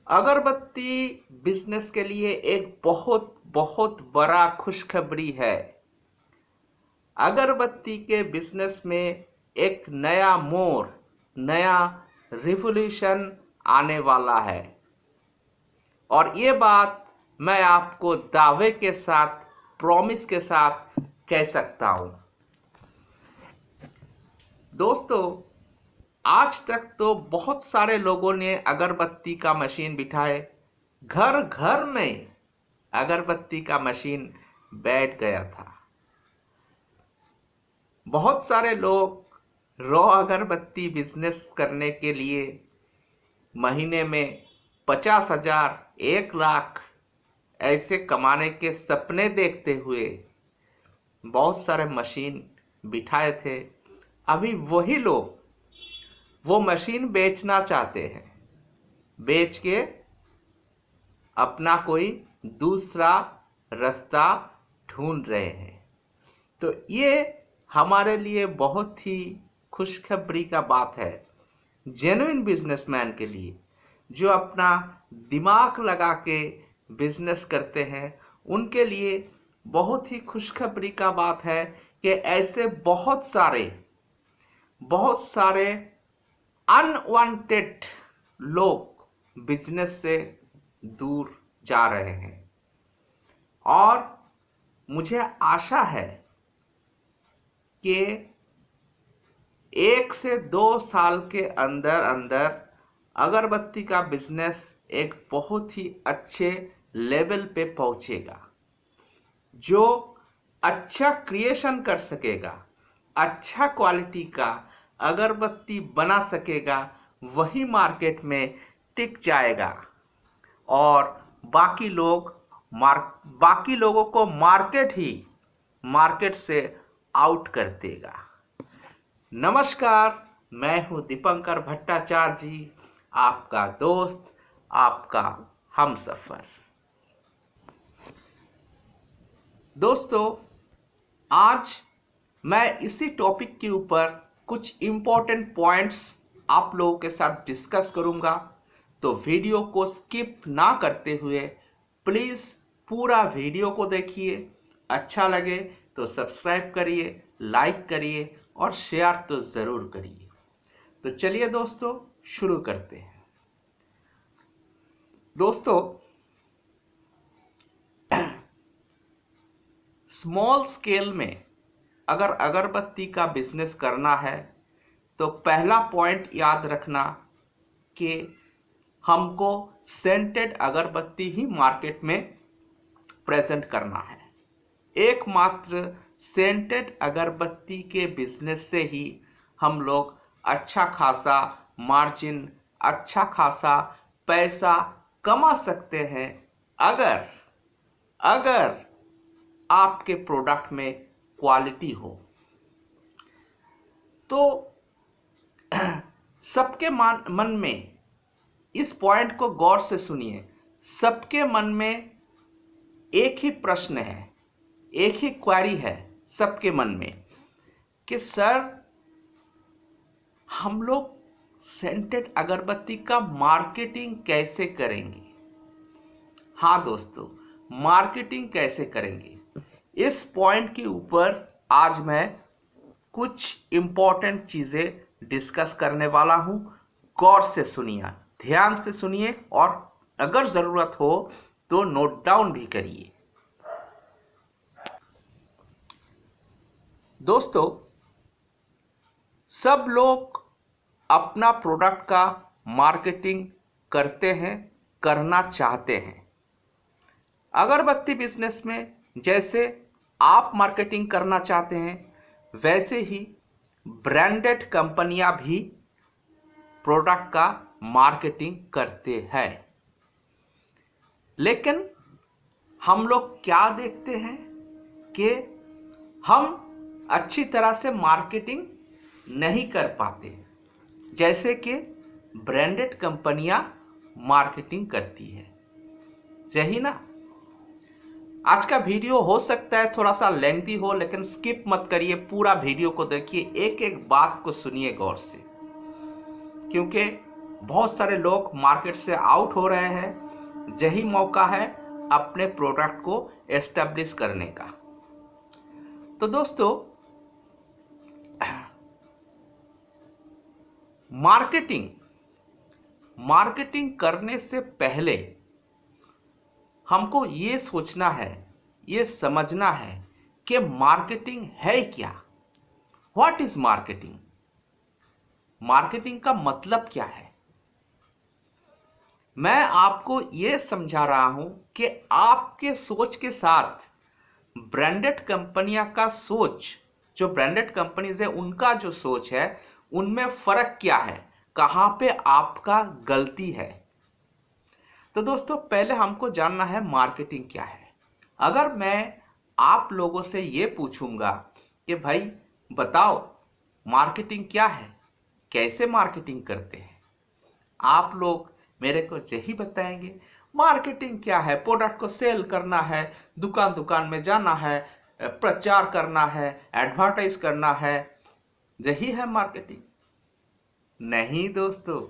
अगरबत्ती बिजनेस के लिए एक बहुत बहुत बड़ा खुशखबरी है। अगरबत्ती के बिजनेस में एक नया मोड़, नया रिवॉल्यूशन आने वाला है और ये बात मैं आपको दावे के साथ, प्रॉमिस के साथ कह सकता हूं। दोस्तों, आज तक तो बहुत सारे लोगों ने अगरबत्ती का मशीन बिठाए, घर घर में अगरबत्ती का मशीन बैठ गया था। बहुत सारे लोग रॉ अगरबत्ती बिजनेस करने के लिए महीने में 50,000, 1 लाख ऐसे कमाने के सपने देखते हुए बहुत सारे मशीन बिठाए थे। अभी वही लोग वो मशीन बेचना चाहते हैं, बेच के अपना कोई दूसरा रास्ता ढूंढ रहे हैं। तो ये हमारे लिए बहुत ही खुशखबरी का बात है, जेन्युइन बिजनेसमैन के लिए, जो अपना दिमाग लगा के बिजनेस करते हैं, उनके लिए बहुत ही खुशखबरी का बात है कि ऐसे बहुत सारे अनवांटेड लोग बिजनेस से दूर जा रहे हैं। और मुझे आशा है कि 1 से 2 साल के अंदर अंदर अगरबत्ती का बिजनेस एक बहुत ही अच्छे लेवल पे पहुंचेगा। जो अच्छा क्रिएशन कर सकेगा, अच्छा क्वालिटी का अगरबत्ती बना सकेगा, वही मार्केट में टिक जाएगा और बाकी लोगों को मार्केट से आउट कर देगा। नमस्कार, मैं हूं दीपंकर भट्टाचार्य जी, आपका दोस्त, आपका हमसफर। दोस्तों, आज मैं इसी टॉपिक के ऊपर कुछ इम्पोर्टेंट पॉइंट्स आप लोगों के साथ डिस्कस करूंगा। तो वीडियो को स्किप ना करते हुए प्लीज़ पूरा वीडियो को देखिए। अच्छा लगे तो सब्सक्राइब करिए, लाइक करिए और शेयर तो ज़रूर करिए। तो चलिए दोस्तों, शुरू करते हैं। दोस्तों, स्मॉल स्केल में अगर अगरबत्ती का बिजनेस करना है तो पहला पॉइंट याद रखना कि हमको सेंटेड अगरबत्ती ही मार्केट में प्रेजेंट करना है। एकमात्र सेंटेड अगरबत्ती के बिजनेस से ही हम लोग अच्छा खासा मार्जिन, अच्छा खासा पैसा कमा सकते हैं, अगर आपके प्रोडक्ट में क्वालिटी हो। तो सबके मन में, इस पॉइंट को गौर से सुनिए, सबके मन में एक ही प्रश्न है, एक ही क्वेरी है सबके मन में कि सर, हम लोग सेंटेड अगरबत्ती का मार्केटिंग कैसे करेंगे। हाँ दोस्तों, मार्केटिंग कैसे करेंगे, इस पॉइंट के ऊपर आज मैं कुछ इंपॉर्टेंट चीजें डिस्कस करने वाला हूं। गौर से सुनिए, ध्यान से सुनिए और अगर जरूरत हो तो नोट डाउन भी करिए। दोस्तों, सब लोग अपना प्रोडक्ट का मार्केटिंग करते हैं, करना चाहते हैं। अगरबत्ती बिजनेस में जैसे आप मार्केटिंग करना चाहते हैं, वैसे ही ब्रांडेड कंपनियां भी प्रोडक्ट का मार्केटिंग करते हैं। लेकिन हम लोग क्या देखते हैं कि हम अच्छी तरह से मार्केटिंग नहीं कर पाते, जैसे कि ब्रांडेड कंपनियां मार्केटिंग करती है। यही ना, आज का वीडियो हो सकता है थोड़ा सा लेंथी हो, लेकिन स्किप मत करिए, पूरा वीडियो को देखिए, एक एक बात को सुनिए गौर से, क्योंकि बहुत सारे लोग मार्केट से आउट हो रहे हैं। यही मौका है अपने प्रोडक्ट को एस्टेब्लिश करने का। तो दोस्तों, मार्केटिंग करने से पहले हमको ये सोचना है, ये समझना है कि मार्केटिंग है क्या। What is marketing? मार्केटिंग का मतलब क्या है? मैं आपको ये समझा रहा हूं कि आपके सोच के साथ ब्रांडेड कंपनियां का सोच, जो ब्रांडेड कंपनीज है उनका जो सोच है, उनमें फर्क क्या है, कहां पे आपका गलती है। तो दोस्तों, पहले हमको जानना है मार्केटिंग क्या है। अगर मैं आप लोगों से ये पूछूंगा कि भाई बताओ मार्केटिंग क्या है, कैसे मार्केटिंग करते हैं, आप लोग मेरे को यही बताएंगे मार्केटिंग क्या है, प्रोडक्ट को सेल करना है, दुकान दुकान में जाना है, प्रचार करना है, एडवर्टाइज करना है, यही है मार्केटिंग। नहीं दोस्तों,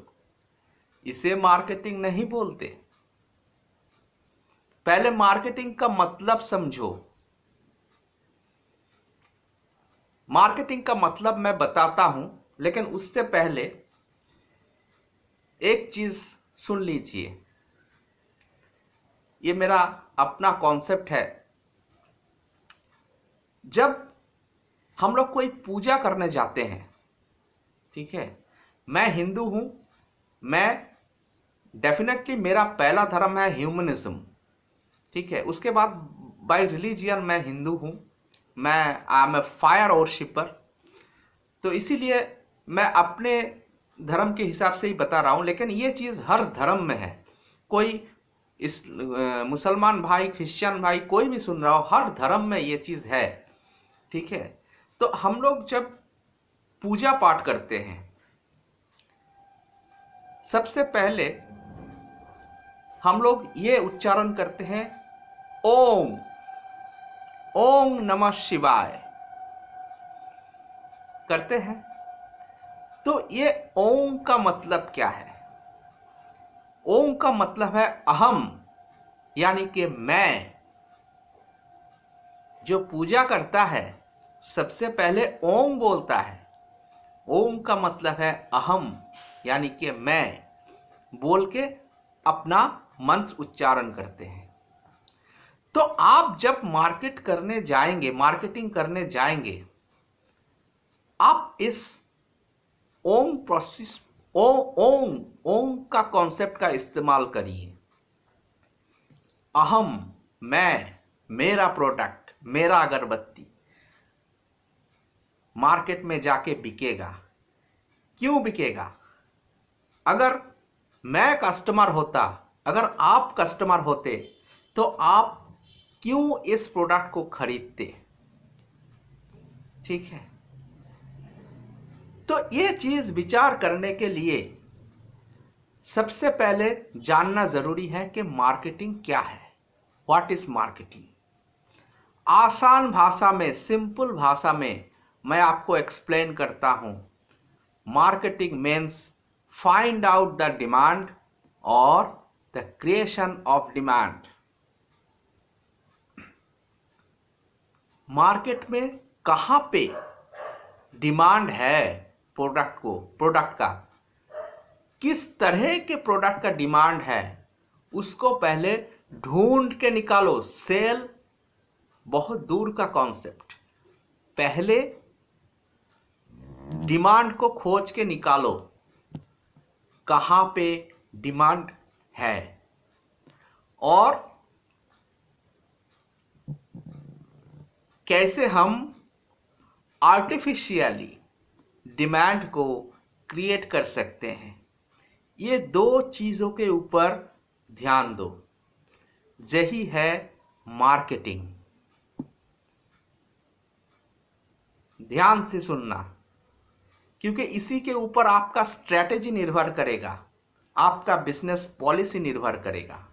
इसे मार्केटिंग नहीं बोलते। पहले मार्केटिंग का मतलब समझो। मार्केटिंग का मतलब मैं बताता हूं, लेकिन उससे पहले एक चीज सुन लीजिए। ये मेरा अपना कॉन्सेप्ट है। जब हम लोग कोई पूजा करने जाते हैं, ठीक है, मैं हिंदू हूं, मैं डेफिनेटली मेरा पहला धर्म है ह्यूमनिज्म, ठीक है। उसके बाद बाय रिलीजियन मैं हिंदू हूं, मैं I am a fire worshipper. तो इसीलिए मैं अपने धर्म के हिसाब से ही बता रहा हूं, लेकिन ये चीज हर धर्म में है। कोई इस मुसलमान भाई, क्रिश्चियन भाई, कोई भी सुन रहा हो, हर धर्म में ये चीज है, ठीक है। तो हम लोग जब पूजा पाठ करते हैं, सबसे पहले हम लोग ये उच्चारण करते हैं ओम, ओम नमः शिवाय करते हैं। तो ये ओम का मतलब क्या है? ओम का मतलब है अहम, यानी कि मैं। जो पूजा करता है सबसे पहले ओम बोलता है। ओम का मतलब है अहम, यानी कि मैं, बोल के अपना मंत्र उच्चारण करते हैं। तो आप जब मार्केटिंग करने जाएंगे, आप इस ओम प्रोसेस, ओम का कॉन्सेप्ट का इस्तेमाल करिए। अहम, मैं, मेरा प्रोडक्ट, मेरा अगरबत्ती मार्केट में जाके बिकेगा। क्यों बिकेगा? अगर मैं कस्टमर होता, अगर आप कस्टमर होते, तो आप क्यों इस प्रोडक्ट को खरीदते? ठीक है। तो ये चीज विचार करने के लिए सबसे पहले जानना जरूरी है कि मार्केटिंग क्या है। What is marketing? आसान भाषा में, सिंपल भाषा में मैं आपको एक्सप्लेन करता हूं। Marketing means find out the demand और the creation of demand. Market में कहां पे डिमांड है प्रोडक्ट का, किस तरह के प्रोडक्ट का डिमांड है, उसको पहले ढूंढ के निकालो। सेल बहुत दूर का कॉन्सेप्ट। पहले डिमांड को खोज के निकालो, कहां पे डिमांड है, और कैसे हम आर्टिफिशियली डिमांड को क्रिएट कर सकते हैं। ये दो चीजों के ऊपर ध्यान दो। यही है मार्केटिंग। ध्यान से सुनना, क्योंकि इसी के ऊपर आपका स्ट्रेटेजी निर्भर करेगा, आपका बिजनेस पॉलिसी निर्भर करेगा।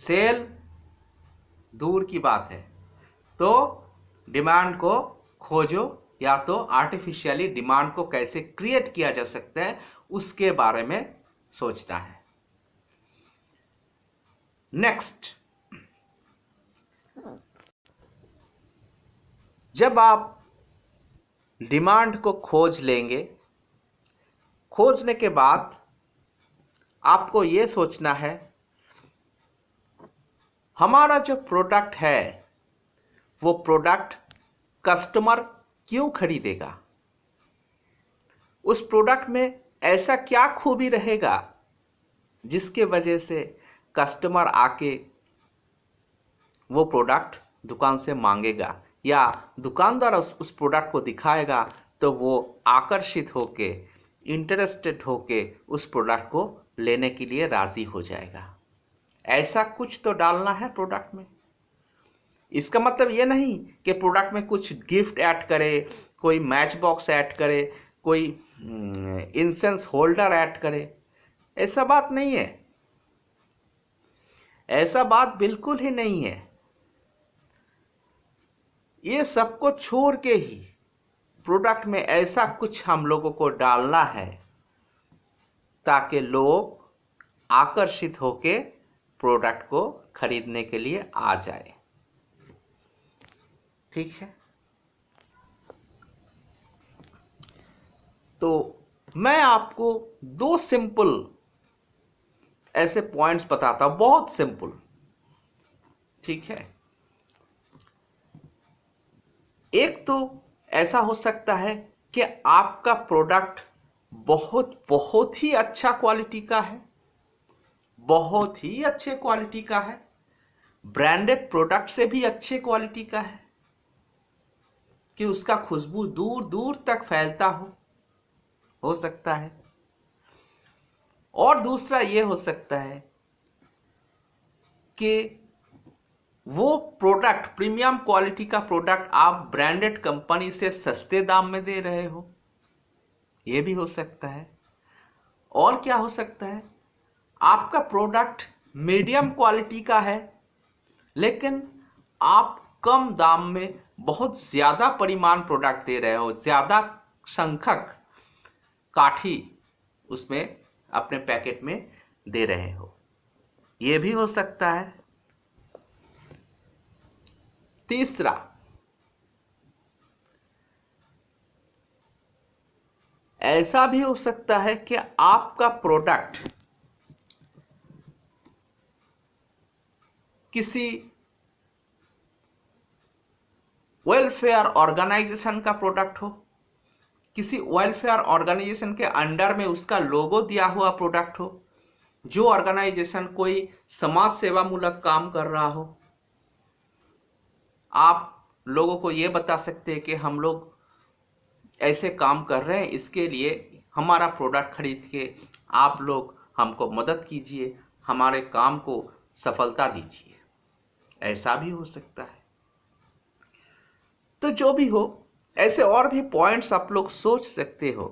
सेल दूर की बात है, तो डिमांड को खोजो, या तो आर्टिफिशियली डिमांड को कैसे क्रिएट किया जा सकता है उसके बारे में सोचना है। नेक्स्ट, जब आप डिमांड को खोज लेंगे, खोजने के बाद आपको यह सोचना है हमारा जो प्रोडक्ट है वो प्रोडक्ट कस्टमर क्यों खरीदेगा, उस प्रोडक्ट में ऐसा क्या खूबी रहेगा जिसके वजह से कस्टमर आके वो प्रोडक्ट दुकान से मांगेगा या दुकानदार उस प्रोडक्ट को दिखाएगा तो वो आकर्षित होके, इंटरेस्टेड होके उस प्रोडक्ट को लेने के लिए राजी हो जाएगा। ऐसा कुछ तो डालना है प्रोडक्ट में। इसका मतलब ये नहीं कि प्रोडक्ट में कुछ गिफ्ट ऐड करे, कोई मैच बॉक्स ऐड करे, कोई इंसेंस होल्डर ऐड करे। ऐसा बात नहीं है, ऐसा बात बिल्कुल ही नहीं है। ये सबको छोड़ के ही प्रोडक्ट में ऐसा कुछ हम लोगों को डालना है ताकि लोग आकर्षित होके प्रोडक्ट को खरीदने के लिए आ जाए। ठीक है, तो मैं आपको 2 सिंपल ऐसे पॉइंट्स बताता हूं, बहुत सिंपल। ठीक है, एक तो ऐसा हो सकता है कि आपका प्रोडक्ट बहुत बहुत ही अच्छा क्वालिटी का है, बहुत ही अच्छे क्वालिटी का है, ब्रांडेड प्रोडक्ट से भी अच्छे क्वालिटी का है कि उसका खुशबू दूर दूर तक फैलता हो सकता है। और दूसरा ये हो सकता है कि वो प्रोडक्ट, प्रीमियम क्वालिटी का प्रोडक्ट आप ब्रांडेड कंपनी से सस्ते दाम में दे रहे हो, ये भी हो सकता है। और क्या हो सकता है, आपका प्रोडक्ट मीडियम क्वालिटी का है लेकिन आप कम दाम में बहुत ज्यादा परिमाण प्रोडक्ट दे रहे हो, ज्यादा संख्यक काठी उसमें अपने पैकेट में दे रहे हो, यह भी हो सकता है। तीसरा, ऐसा भी हो सकता है कि आपका प्रोडक्ट किसी वेलफेयर ऑर्गेनाइजेशन का प्रोडक्ट हो, किसी वेलफेयर ऑर्गेनाइजेशन के अंडर में उसका लोगो दिया हुआ प्रोडक्ट हो, जो ऑर्गेनाइजेशन कोई समाज सेवा मूलक काम कर रहा हो। आप लोगों को यह बता सकते हैं कि हम लोग ऐसे काम कर रहे हैं, इसके लिए हमारा प्रोडक्ट खरीद के आप लोग हमको मदद कीजिए, हमारे काम को सफलता दीजिए। ऐसा भी हो सकता है। तो जो भी हो, ऐसे और भी पॉइंट्स आप लोग सोच सकते हो।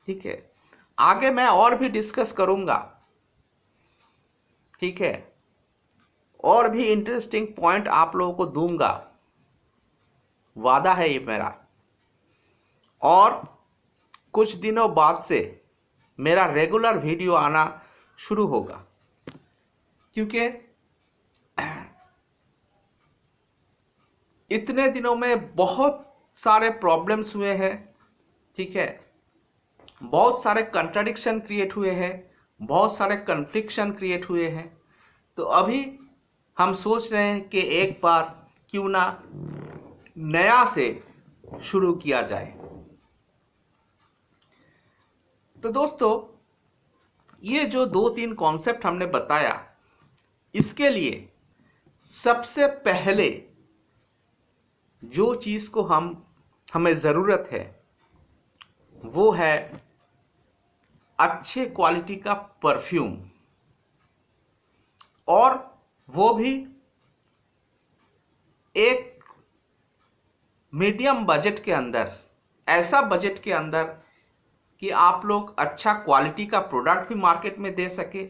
ठीक है, आगे मैं और भी डिस्कस करूंगा। ठीक है, और भी इंटरेस्टिंग पॉइंट आप लोगों को दूंगा, वादा है ये मेरा। और कुछ दिनों बाद से मेरा रेगुलर वीडियो आना शुरू होगा, क्योंकि इतने दिनों में बहुत सारे प्रॉब्लम्स हुए हैं। ठीक है, बहुत सारे कंट्राडिक्शन क्रिएट हुए हैं, बहुत सारे कन्फ्लिक्शन क्रिएट हुए हैं। तो अभी हम सोच रहे हैं कि एक बार क्यों ना नया से शुरू किया जाए। तो दोस्तों, ये जो 2-3 कॉन्सेप्ट हमने बताया, इसके लिए सबसे पहले जो चीज को हमें जरूरत है वो है अच्छे क्वालिटी का परफ्यूम, और वो भी एक मीडियम बजट के अंदर, ऐसा बजट के अंदर कि आप लोग अच्छा क्वालिटी का प्रोडक्ट भी मार्केट में दे सके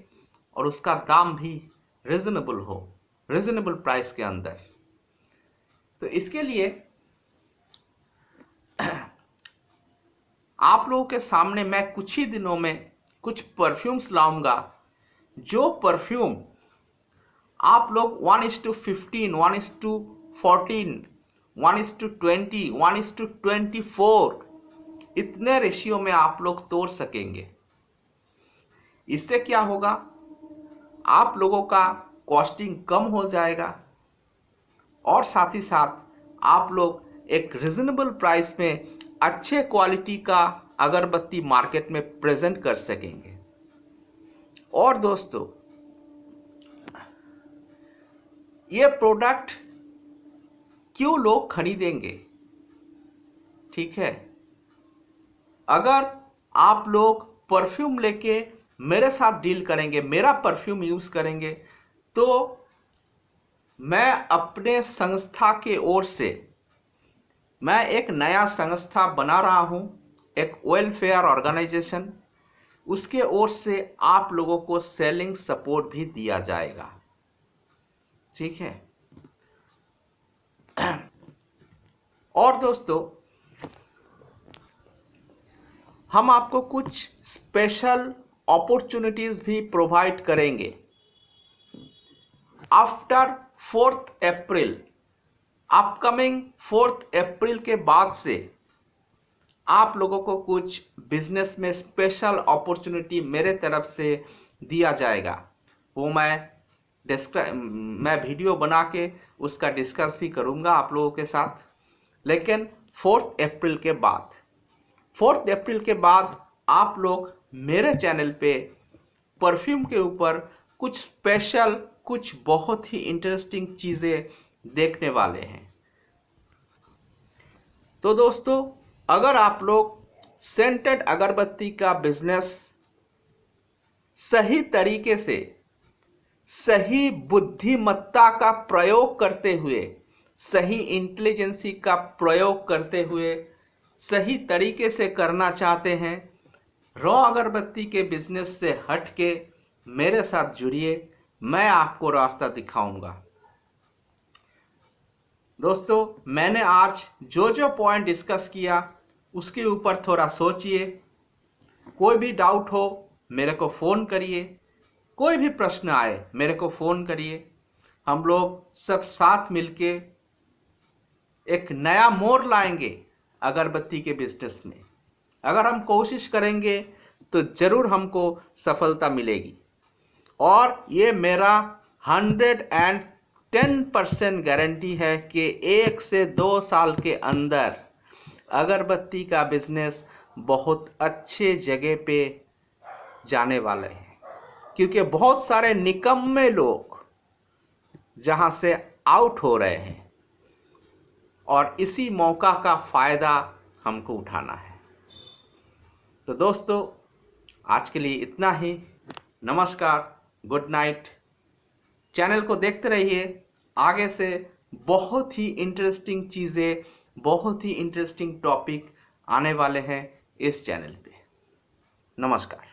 और उसका दाम भी रिजनेबल हो, रिजनेबल प्राइस के अंदर। तो इसके लिए आप लोगों के सामने मैं कुछ ही दिनों में कुछ परफ्यूम्स लाऊंगा, जो परफ्यूम आप लोग 1:15, 1:14, 1:20, 1:24 इतने रेशियो में आप लोग तोड़ सकेंगे। इससे क्या होगा, आप लोगों का कॉस्टिंग कम हो जाएगा और साथ ही साथ आप लोग एक रिजनेबल प्राइस में अच्छे क्वालिटी का अगरबत्ती मार्केट में प्रेजेंट कर सकेंगे। और दोस्तों, ये प्रोडक्ट क्यों लोग खरीदेंगे? ठीक है, अगर आप लोग परफ्यूम लेके मेरे साथ डील करेंगे, मेरा परफ्यूम यूज करेंगे, तो मैं अपने संस्था के ओर से मैं एक नया संस्था बना रहा हूं, एक वेलफेयर ऑर्गेनाइजेशन। उसके ओर से आप लोगों को सेलिंग सपोर्ट भी दिया जाएगा। ठीक है। और दोस्तों, हम आपको कुछ स्पेशल अपॉर्चुनिटीज भी प्रोवाइड करेंगे। आफ्टर 4th अप्रैल, अपकमिंग 4th अप्रैल के बाद से आप लोगों को कुछ बिजनेस में स्पेशल अपॉर्चुनिटी मेरे तरफ से दिया जाएगा। वो मैं वीडियो बना के उसका डिस्कस भी करूंगा आप लोगों के साथ। लेकिन 4th अप्रैल के बाद, 4th अप्रैल के बाद आप लोग मेरे चैनल पे परफ्यूम के ऊपर कुछ स्पेशल, कुछ बहुत ही इंटरेस्टिंग चीजें देखने वाले हैं। तो दोस्तों, अगर आप लोग सेंटेड अगरबत्ती का बिजनेस सही तरीके से, सही बुद्धिमत्ता का प्रयोग करते हुए, सही इंटेलिजेंसी का प्रयोग करते हुए सही तरीके से करना चाहते हैं, रॉ अगरबत्ती के बिजनेस से हट के मेरे साथ जुड़िए, मैं आपको रास्ता दिखाऊंगा। दोस्तों, मैंने आज जो जो पॉइंट डिस्कस किया उसके ऊपर थोड़ा सोचिए। कोई भी डाउट हो मेरे को फ़ोन करिए, कोई भी प्रश्न आए मेरे को फ़ोन करिए। हम लोग सब साथ मिलके एक नया मोड़ लाएंगे अगरबत्ती के बिजनेस में। अगर हम कोशिश करेंगे तो जरूर हमको सफलता मिलेगी। और ये मेरा 110% गारंटी है कि 1 से 2 साल के अंदर अगरबत्ती का बिजनेस बहुत अच्छे जगह पे जाने वाले हैं, क्योंकि बहुत सारे निकम्मे लोग जहां से आउट हो रहे हैं और इसी मौका का फायदा हमको उठाना है। तो दोस्तों, आज के लिए इतना ही। नमस्कार, गुड नाइट। चैनल को देखते रहिए, आगे से बहुत ही इंटरेस्टिंग चीज़ें, बहुत ही इंटरेस्टिंग टॉपिक आने वाले हैं इस चैनल पे। नमस्कार।